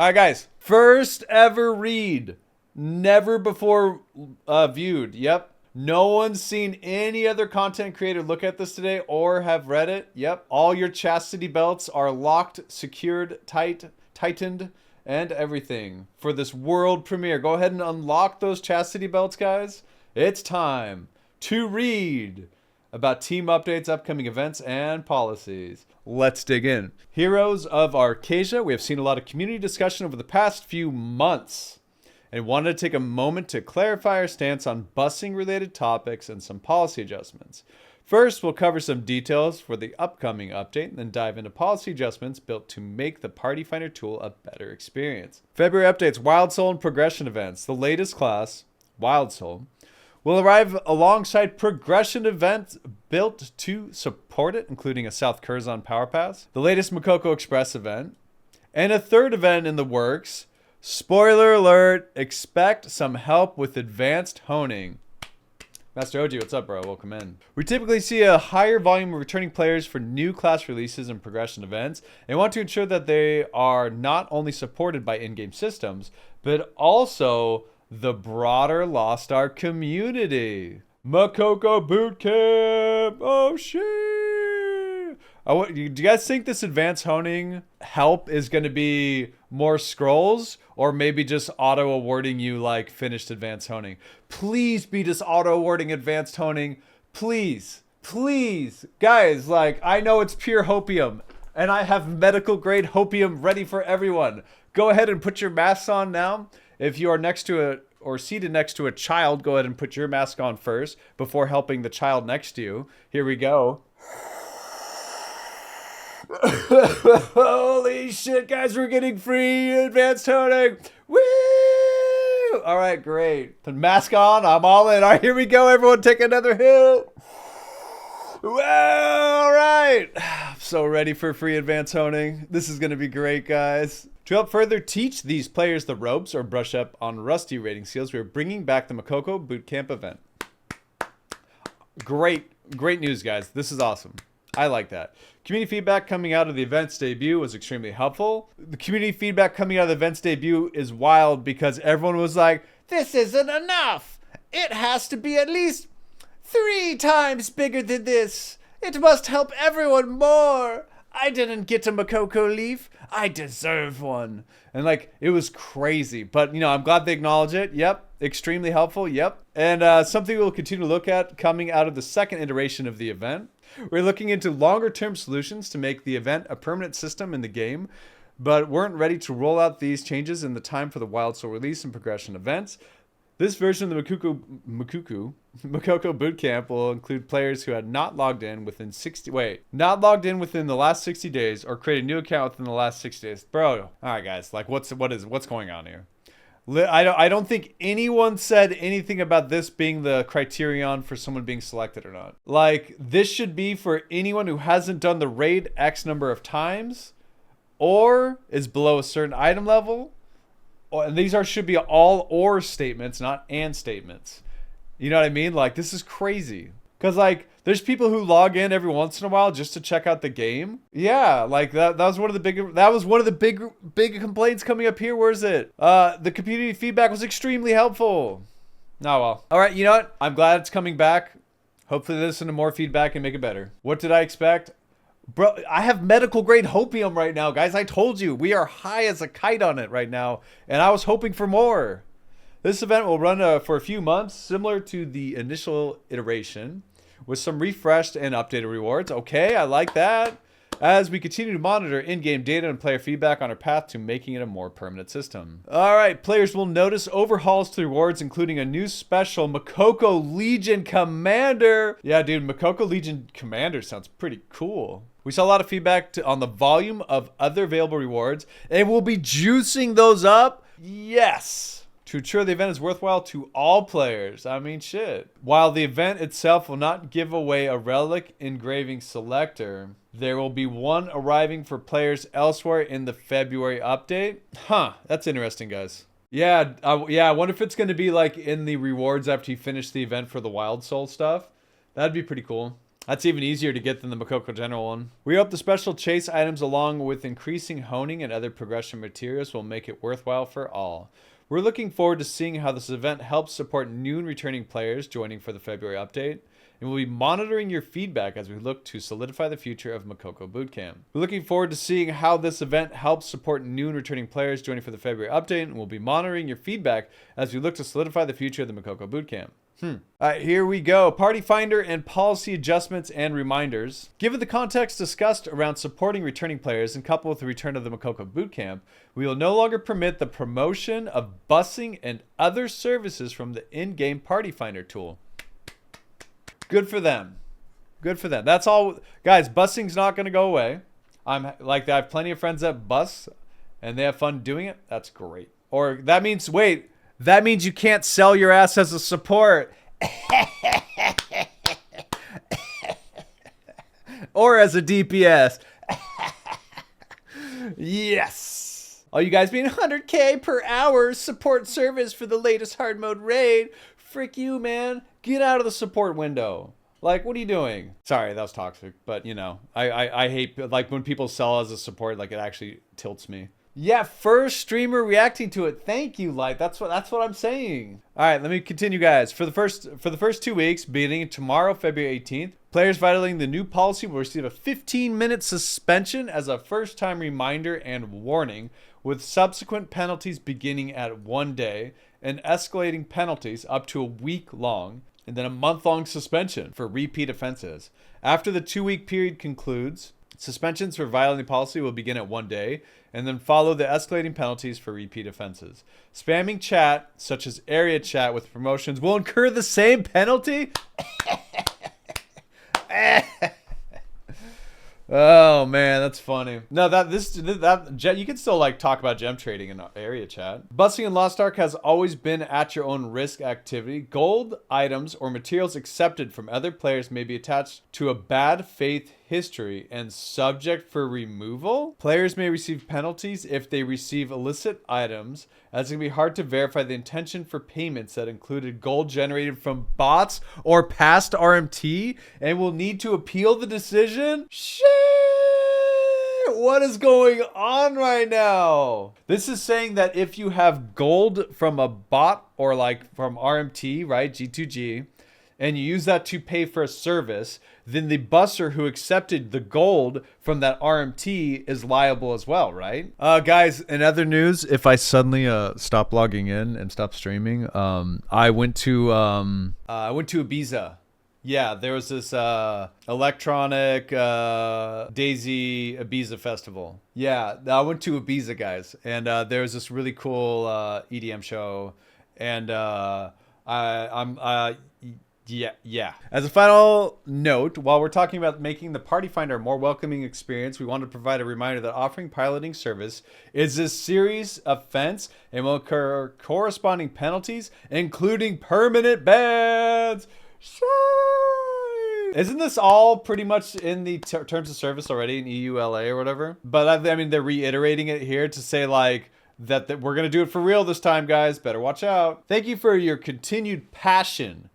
All right, guys. First ever read. Never before viewed. Yep. No one's seen any other content creator look at this today or have read it. Yep. All your chastity belts are locked, secured, tightened, and everything for this world premiere. Go ahead and unlock those chastity belts, guys. It's time to read about team updates, upcoming events, and policies. Let's dig in. Heroes of Arcasia. We have seen a lot of community discussion over the past few months and wanted to take a moment to clarify our stance on busing related topics and some policy adjustments. First, we'll cover some details for the upcoming update and then dive into policy adjustments built to make the Party Finder tool a better experience. February updates, Wild Soul and Progression events. The latest class, Wild Soul, will arrive alongside progression events built to support it, including a South Curzon Power Pass, the latest Makoko Express event, and a third event in the works. Spoiler alert, expect some help with advanced honing. Master OG, what's up, bro? Welcome in. We typically see a higher volume of returning players for new class releases and progression events, and want to ensure that they are not only supported by in-game systems, but also the broader Lost Ark community. Makoko Bootcamp! Oh, shit! Do you guys think this advanced honing help is going to be more scrolls or maybe just auto awarding you like finished advanced honing? Please be just auto awarding advanced honing. Please, please. Guys, like, I know it's pure hopium and I have medical grade hopium ready for everyone. Go ahead and put your masks on now. If you are next to or seated next to a child, go ahead and put your mask on first before helping the child next to you. Here we go. Holy shit, guys, we're getting free advanced toning. Woo! All right, great. Put mask on. I'm all in. All right, here we go. Everyone take another hit. Well, all right. I'm so ready for free advanced honing. This is going to be great, guys. To help further teach these players the ropes or brush up on rusty rating seals, we are bringing back the Makoko Bootcamp event. Great news, guys. This is awesome. I like that. Community feedback coming out of the event's debut was extremely helpful. The community feedback coming out of the event's debut is wild because everyone was like, this isn't enough. It has to be at least 3 times bigger than this. It must help everyone more. I didn't get a Makoko leaf. I deserve one. And like, it was crazy. But, you know, I'm glad they acknowledge it. Yep. Extremely helpful. Yep. And something we'll continue to look at coming out of the second iteration of the event. We're looking into longer term solutions to make the event a permanent system in the game, but weren't ready to roll out these changes in the time for the Wild Soul release and progression events. This version of the Makoko Bootcamp will include players who had not logged in within the last 60 days or create a new account within the last 60 days. Bro, all right, guys, like what's going on here? I don't think anyone said anything about this being the criterion for someone being selected or not. Like, this should be for anyone who hasn't done the raid X number of times or is below a certain item level. And these should be all or statements, not and statements. You know what I mean? Like, this is crazy. Because, like, there's people who log in every once in a while just to check out the game. Yeah, like, that was one of the big complaints coming up here. Where is it? The community feedback was extremely helpful. Oh, well. All right, you know what? I'm glad it's coming back. Hopefully they listen to more feedback and make it better. What did I expect? Bro, I have medical grade hopium right now, guys. I told you, we are high as a kite on it right now. And I was hoping for more. This event will run for a few months, similar to the initial iteration, with some refreshed and updated rewards. Okay, I like that. As we continue to monitor in-game data and player feedback on our path to making it a more permanent system. All right, players will notice overhauls to rewards, including a new special Makoko Legion Commander. Yeah, dude, Makoko Legion Commander sounds pretty cool. We saw a lot of feedback on the volume of other available rewards, and we'll be juicing those up. Yes. To ensure the event is worthwhile to all players. I mean, shit. While the event itself will not give away a relic engraving selector, there will be one arriving for players elsewhere in the February update. Huh, that's interesting, guys. Yeah, I wonder if it's going to be like in the rewards after you finish the event for the Wild Soul stuff. That'd be pretty cool. That's even easier to get than the Makoko General one. We hope the special chase items along with increasing honing and other progression materials will make it worthwhile for all. We're looking forward to seeing how this event helps support new and returning players joining for the February update. And we'll be monitoring your feedback as we look to solidify the future of Makoko Bootcamp. We're looking forward to seeing how this event helps support new and returning players joining for the February update, and we'll be monitoring your feedback as we look to solidify the future of the Makoko Bootcamp. All right, here we go. Party Finder and policy adjustments and reminders. Given the context discussed around supporting returning players and coupled with the return of the Makoko Bootcamp, we will no longer permit the promotion of busing and other services from the in-game Party Finder tool. Good for them. Good for them. That's all. Guys, busing's not going to go away. I have plenty of friends that bus and they have fun doing it. That's great. Or that means, wait. That means you can't sell your ass as a support. Or as a DPS. Yes. All you guys being 100K per hour support service for the latest hard mode raid. Frick you, man. Get out of the support window. Like, what are you doing? Sorry, that was toxic. But, you know, I hate, like, when people sell as a support, like, it actually tilts me. Yeah, first streamer reacting to it. Thank you, Light. That's what I'm saying. All right, let me continue, guys. For the first 2 weeks, beginning tomorrow, February 18th, players violating the new policy will receive a 15-minute suspension as a first-time reminder and warning, with subsequent penalties beginning at 1 day and escalating penalties up to a week long, and then a month-long suspension for repeat offenses. After the 2-week period concludes, suspensions for violating the policy will begin at 1 day and then follow the escalating penalties for repeat offenses. Spamming chat, such as area chat with promotions, will incur the same penalty? Oh man, that's funny. No, you can still like talk about gem trading in area chat. Busing in Lost Ark has always been at your own risk activity. Gold items or materials accepted from other players may be attached to a bad faith history and subject for removal. Players may receive penalties if they receive illicit items, as it can be hard to verify the intention for payments that included gold generated from bots or past RMT, and will need to appeal the decision. Shit! What is going on right now? This is saying that if you have gold from a bot or like from RMT, right, G2G, and you use that to pay for a service, then the busser who accepted the gold from that RMT is liable as well, right? Guys, in other news, if I suddenly stop logging in and stop streaming, I went to Ibiza. Yeah, there was this electronic Daisy Ibiza festival. Yeah, I went to Ibiza, guys, and there was this really cool EDM show, and Yeah. As a final note, while we're talking about making the Party Finder a more welcoming experience, we want to provide a reminder that offering piloting service is a serious offense and will incur corresponding penalties, including permanent bans. Isn't this all pretty much in the terms of service already in EULA or whatever? But I mean, they're reiterating it here to say like, that we're going to do it for real this time, guys. Better watch out. Thank you for your continued passion,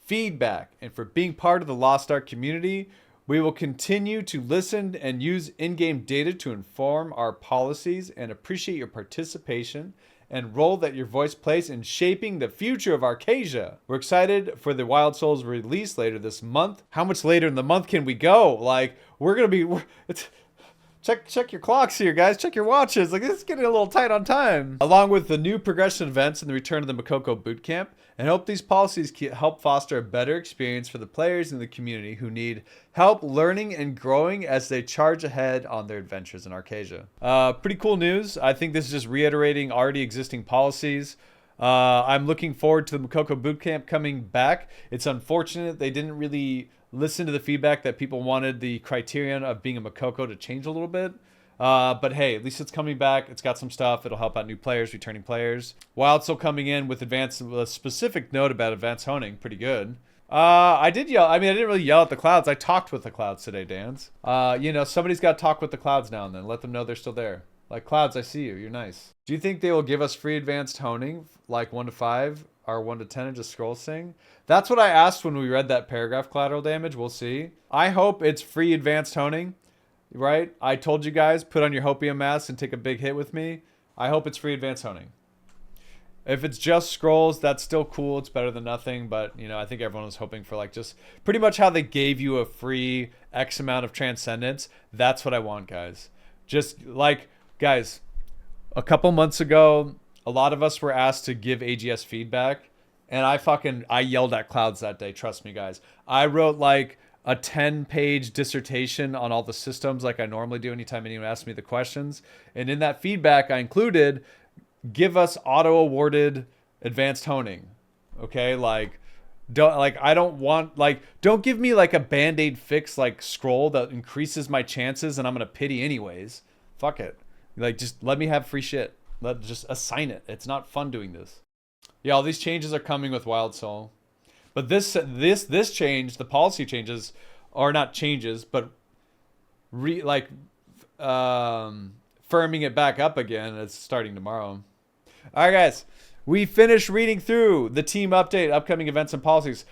feedback, and for being part of the Lost Ark community. We will continue to listen and use in-game data to inform our policies and appreciate your participation and role that your voice plays in shaping the future of Arcasia. We're excited for the Wild Souls release later this month. How much later in the month can we go? Like, Check your clocks here, guys. Check your watches. Like, it's getting a little tight on time. Along with the new progression events and the return of the Makoko Bootcamp, and hope these policies help foster a better experience for the players in the community who need help learning and growing as they charge ahead on their adventures in Arcasia. Pretty cool news. I think this is just reiterating already existing policies. I'm looking forward to the Makoko Bootcamp coming back. It's unfortunate they didn't really listen to the feedback that people wanted the criterion of being a Makoko to change a little bit. But hey, at least it's coming back. It's got some stuff. It'll help out new players, returning players. While still coming in with a specific note about advanced honing. Pretty good. I did yell. I mean, I didn't really yell at the clouds. I talked with the clouds today, Dans. You know, somebody's got to talk with the clouds now and then. Let them know they're still there. Like Clouds, I see you. You're nice. Do you think they will give us free advanced honing, like 1 to 5 or 1 to 10, and just scroll sing? That's what I asked when we read that paragraph, collateral damage. We'll see. I hope it's free advanced honing, right? I told you guys, put on your hopium mask and take a big hit with me. I hope it's free advanced honing. If it's just scrolls, that's still cool. It's better than nothing. But, you know, I think everyone was hoping for like just pretty much how they gave you a free X amount of transcendence. That's what I want, guys. Just like, guys, a couple months ago, a lot of us were asked to give AGS feedback. And I yelled at Clouds that day. Trust me, guys. I wrote like a 10-page dissertation on all the systems like I normally do anytime anyone asks me the questions. And in that feedback, I included, give us auto-awarded advanced honing. Okay? I don't want, don't give me like a band-aid fix like scroll that increases my chances and I'm going to pity anyways. Fuck it. Like, just let me have free shit. Just assign it. It's not fun doing this. Yeah, all these changes are coming with Wild Soul. But this change, the policy changes, are not changes, but firming it back up again. It's starting tomorrow. All right, guys. We finished reading through the team update, upcoming events and policies.